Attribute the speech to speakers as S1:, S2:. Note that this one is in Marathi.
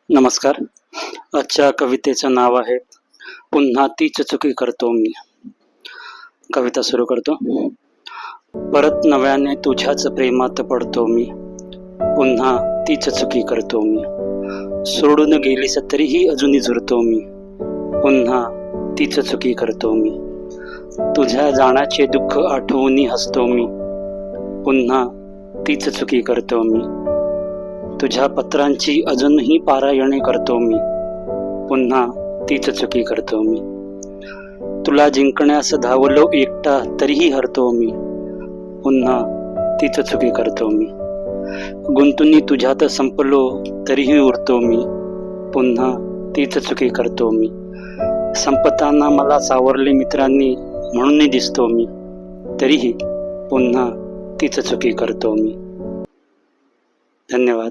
S1: नमस्कार. आजच्या कवितेचं नाव आहे पुन्हा तीच चुकी करतो मी. कविता सुरू करतो. परत नव्याने तुझ्याच प्रेमात पडतो मी, पुन्हा तीच चुकी करतो मी. सोडून गेलीस तरीही अजूनही झुरतो मी, पुन्हा तीच चुकी करतो मी. तुझ्या जाण्याचे दुःख आठवून हसतो मी, पुन्हा तीच चुकी करतो मी. तुझ्या पत्रांची अजूनही पारायणे करतो मी, पुन्हा तीच चुकी करतो मी. तुला जिंकण्यास धावलो एकटा तरीही हरतो मी, पुन्हा तीच चुकी करतो मी. गुंतून तुझ्यात संपलो तरीही उरतो मी, पुन्हा तीच चुकी करतो मी. संपताना मला सावरले मित्रांनी म्हणून दिसतो मी, तरीही पुन्हा तीच चुकी करतो मी. धन्यवाद.